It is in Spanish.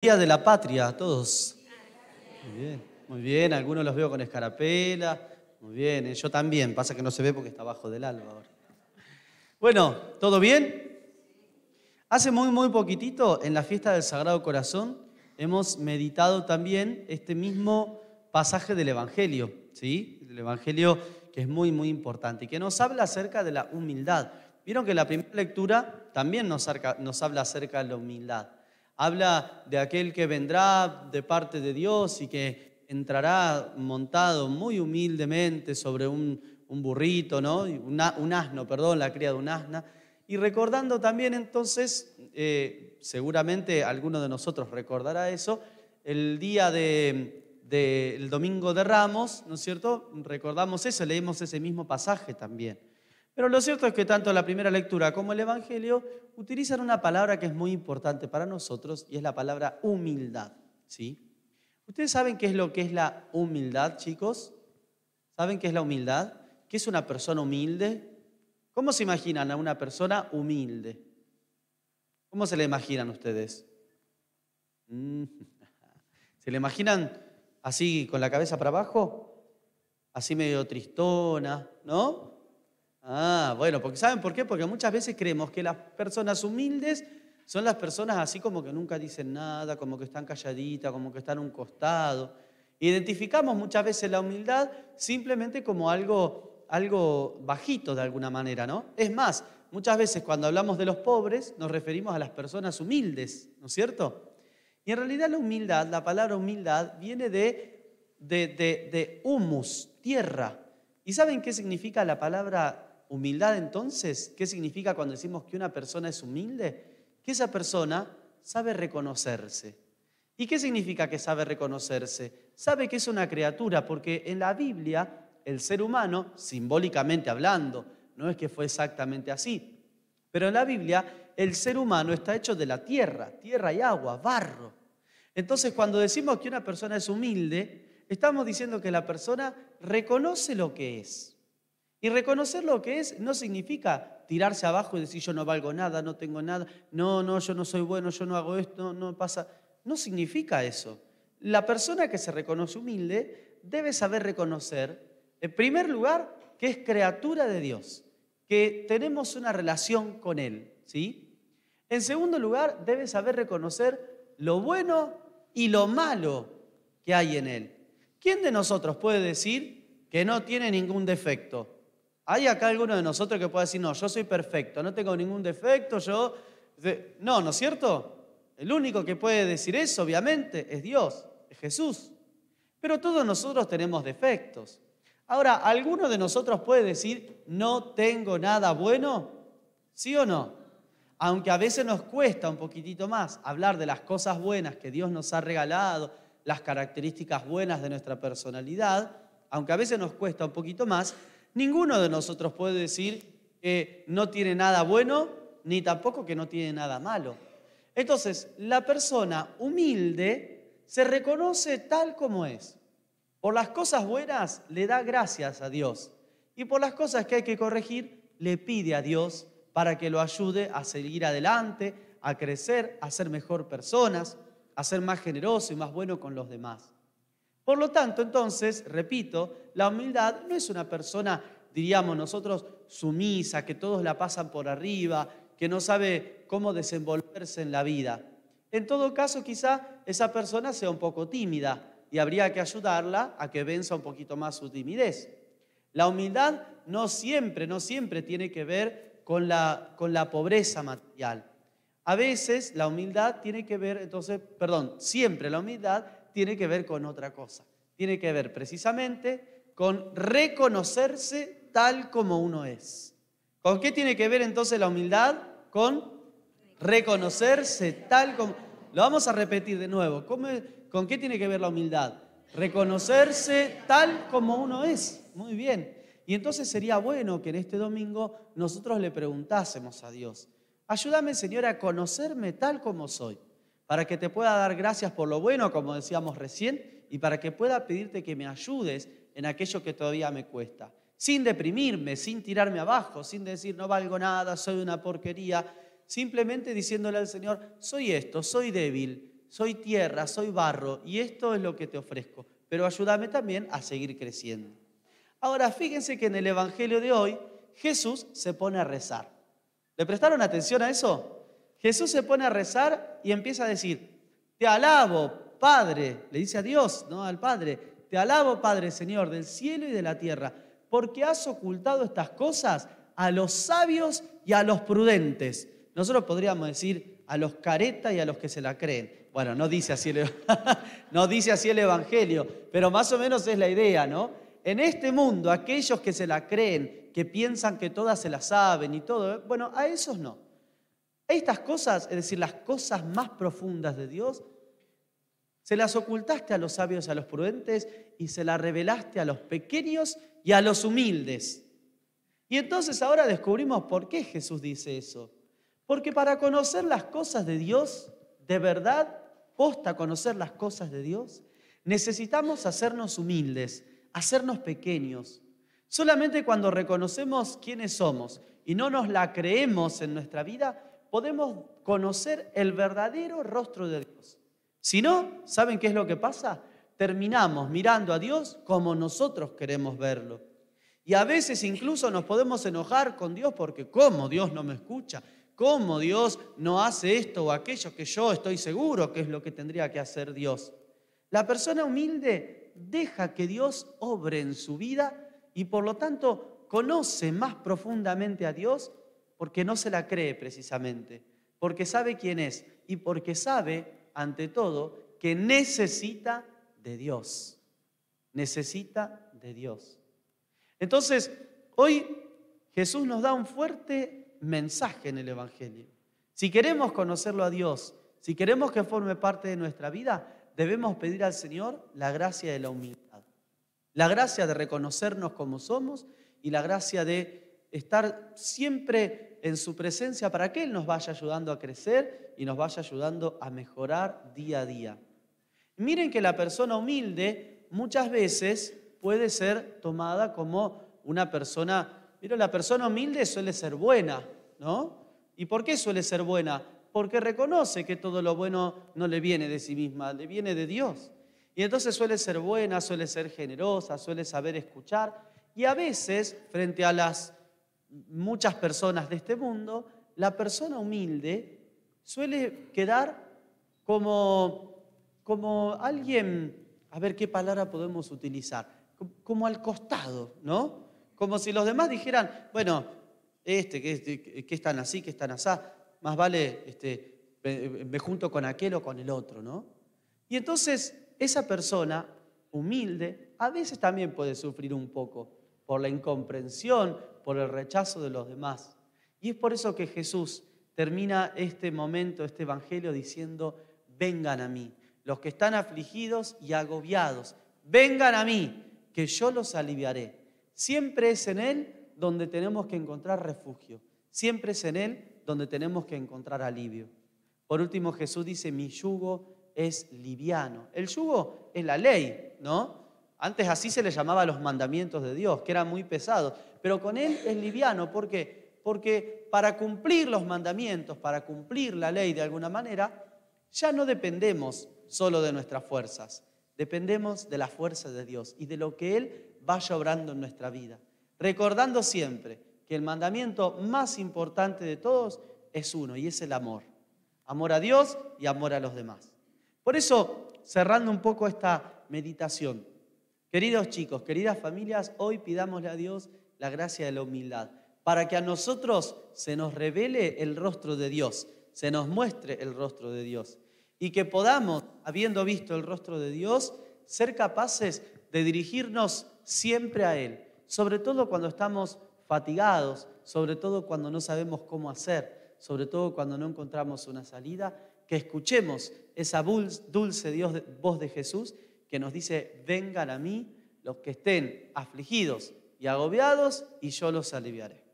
Día de la Patria a todos. Muy bien, algunos los veo con escarapela. Muy bien, yo también, pasa que no se ve porque está abajo del alba ahora. Bueno, ¿todo bien? Hace muy poquitito, en la fiesta del Sagrado Corazón, hemos meditado también este mismo pasaje del Evangelio, ¿sí? El Evangelio que es muy importante y que nos habla acerca de la humildad. Vieron que la primera lectura también nos habla acerca de la humildad. Habla de aquel que vendrá de parte de Dios y que entrará montado muy humildemente sobre un burrito, ¿no? Un asno, perdón, la cría de un asna. Y recordando también entonces, seguramente alguno de nosotros recordará eso, el día del Domingo de Ramos, ¿no es cierto? Recordamos eso, leemos ese mismo pasaje también. Pero lo cierto es que tanto la primera lectura como el Evangelio utilizan una palabra que es muy importante para nosotros y es la palabra humildad, ¿sí? ¿Ustedes saben qué es lo que es la humildad, chicos? ¿Saben qué es la humildad? ¿Qué es una persona humilde? ¿Cómo se imaginan a una persona humilde? ¿Cómo se la imaginan ustedes? ¿Se la imaginan así con la cabeza para abajo? Así medio tristona, ¿no? Bueno, porque ¿saben por qué? Porque muchas veces creemos que las personas humildes son las personas así como que nunca dicen nada, como que están calladitas, como que están a un costado. Identificamos muchas veces la humildad simplemente como algo bajito de alguna manera, ¿no? Es más, muchas veces cuando hablamos de los pobres nos referimos a las personas humildes, ¿no es cierto? Y en realidad la humildad, la palabra humildad, viene de humus, tierra. ¿Y saben qué significa la palabra humildad entonces? ¿Qué significa cuando decimos que una persona es humilde? Que esa persona sabe reconocerse. ¿Y qué significa que sabe reconocerse? Sabe que es una criatura, porque en la Biblia el ser humano, simbólicamente hablando, no es que fue exactamente así, pero en la Biblia el ser humano está hecho de la tierra y agua, barro. Entonces cuando decimos que una persona es humilde, estamos diciendo que la persona reconoce lo que es. Y reconocer lo que es no significa tirarse abajo y decir yo no valgo nada, no tengo nada, no, yo no soy bueno, yo no hago esto, no pasa. No significa eso. La persona que se reconoce humilde debe saber reconocer, en primer lugar, que es criatura de Dios, que tenemos una relación con Él, ¿sí? En segundo lugar, debe saber reconocer lo bueno y lo malo que hay en Él. ¿Quién de nosotros puede decir que no tiene ningún defecto? ¿Hay acá alguno de nosotros que pueda decir, no, yo soy perfecto, no tengo ningún defecto, yo... No, ¿no es cierto? El único que puede decir eso, obviamente, es Dios, es Jesús. Pero todos nosotros tenemos defectos. Ahora, ¿alguno de nosotros puede decir, no tengo nada bueno? ¿Sí o no? Aunque a veces nos cuesta un poquitito más hablar de las cosas buenas que Dios nos ha regalado, las características buenas de nuestra personalidad, aunque a veces nos cuesta un poquito más, ninguno de nosotros puede decir que no tiene nada bueno, ni tampoco que no tiene nada malo. Entonces, la persona humilde se reconoce tal como es. Por las cosas buenas le da gracias a Dios. Y por las cosas que hay que corregir, le pide a Dios para que lo ayude a seguir adelante, a crecer, a ser mejor personas, a ser más generoso y más bueno con los demás. Por lo tanto, entonces, repito, la humildad no es una persona, diríamos nosotros, sumisa, que todos la pasan por arriba, que no sabe cómo desenvolverse en la vida. En todo caso, quizá esa persona sea un poco tímida y habría que ayudarla a que venza un poquito más su timidez. La humildad no siempre tiene que ver con la pobreza material. A veces la humildad tiene que ver, siempre la humildad tiene que ver con otra cosa. Tiene que ver precisamente con reconocerse tal como uno es. ¿Con qué tiene que ver entonces la humildad? Con reconocerse tal como... Lo vamos a repetir de nuevo. ¿Con qué tiene que ver la humildad? Reconocerse tal como uno es. Muy bien. Y entonces sería bueno que en este domingo nosotros le preguntásemos a Dios, ayúdame, Señor, a conocerme tal como soy, para que te pueda dar gracias por lo bueno, como decíamos recién, y para que pueda pedirte que me ayudes en aquello que todavía me cuesta. Sin deprimirme, sin tirarme abajo, sin decir no valgo nada, soy una porquería, simplemente diciéndole al Señor, soy esto, soy débil, soy tierra, soy barro y esto es lo que te ofrezco, pero ayúdame también a seguir creciendo. Ahora, fíjense que en el Evangelio de hoy Jesús se pone a rezar. ¿Le prestaron atención a eso? Jesús se pone a rezar y empieza a decir, te alabo, Padre, le dice a Dios, no al Padre, te alabo, Padre, Señor, del cielo y de la tierra, porque has ocultado estas cosas a los sabios y a los prudentes. Nosotros podríamos decir a los caretas y a los que se la creen. Bueno, no dice así no dice así el Evangelio, pero más o menos es la idea, ¿no? En este mundo, aquellos que se la creen, que piensan que todas se la saben y todo, bueno, a esos no. Estas cosas, es decir, las cosas más profundas de Dios, se las ocultaste a los sabios y a los prudentes y se las revelaste a los pequeños y a los humildes. Y entonces ahora descubrimos por qué Jesús dice eso. Porque para conocer las cosas de Dios, de verdad, posta conocer las cosas de Dios, necesitamos hacernos humildes, hacernos pequeños. Solamente cuando reconocemos quiénes somos y no nos la creemos en nuestra vida, podemos conocer el verdadero rostro de Dios. Si no, ¿saben qué es lo que pasa? Terminamos mirando a Dios como nosotros queremos verlo. Y a veces incluso nos podemos enojar con Dios porque ¿cómo Dios no me escucha? ¿Cómo Dios no hace esto o aquello que yo estoy seguro que es lo que tendría que hacer Dios? La persona humilde deja que Dios obre en su vida y por lo tanto conoce más profundamente a Dios porque no se la cree precisamente, porque sabe quién es y porque sabe, ante todo, que necesita de Dios. Necesita de Dios. Entonces, hoy Jesús nos da un fuerte mensaje en el Evangelio. Si queremos conocerlo a Dios, si queremos que forme parte de nuestra vida, debemos pedir al Señor la gracia de la humildad, la gracia de reconocernos como somos y la gracia de estar siempre en su presencia para que Él nos vaya ayudando a crecer y nos vaya ayudando a mejorar día a día. Miren que la persona humilde muchas veces puede ser tomada como una persona, pero la persona humilde suele ser buena, ¿no? ¿Y por qué suele ser buena? Porque reconoce que todo lo bueno no le viene de sí misma, le viene de Dios. Y entonces suele ser buena, suele ser generosa, suele saber escuchar. Y a veces, frente a las muchas personas de este mundo, la persona humilde suele quedar como alguien, a ver qué palabra podemos utilizar, como al costado, ¿no? Como si los demás dijeran, bueno, que están así, que están así, más vale me junto con aquel o con el otro, ¿no? Y entonces esa persona humilde a veces también puede sufrir un poco por la incomprensión, por el rechazo de los demás. Y es por eso que Jesús termina este momento, este evangelio diciendo, vengan a mí, los que están afligidos y agobiados, vengan a mí, que yo los aliviaré. Siempre es en Él donde tenemos que encontrar refugio, siempre es en Él donde tenemos que encontrar alivio. Por último, Jesús dice, mi yugo es liviano. El yugo es la ley, ¿no? Antes así se le llamaba a los mandamientos de Dios, que eran muy pesados, pero con Él es liviano. ¿Por qué? Porque para cumplir los mandamientos, para cumplir la ley de alguna manera, ya no dependemos solo de nuestras fuerzas, dependemos de la fuerza de Dios y de lo que Él vaya obrando en nuestra vida. Recordando siempre que el mandamiento más importante de todos es uno y es el amor. Amor a Dios y amor a los demás. Por eso, cerrando un poco esta meditación, queridos chicos, queridas familias, hoy pidámosle a Dios la gracia de la humildad, para que a nosotros se nos revele el rostro de Dios, se nos muestre el rostro de Dios, y que podamos, habiendo visto el rostro de Dios, ser capaces de dirigirnos siempre a Él, sobre todo cuando estamos fatigados, sobre todo cuando no sabemos cómo hacer, sobre todo cuando no encontramos una salida, que escuchemos esa dulce voz de Jesús que nos dice, vengan a mí los que estén afligidos y agobiados y yo los aliviaré.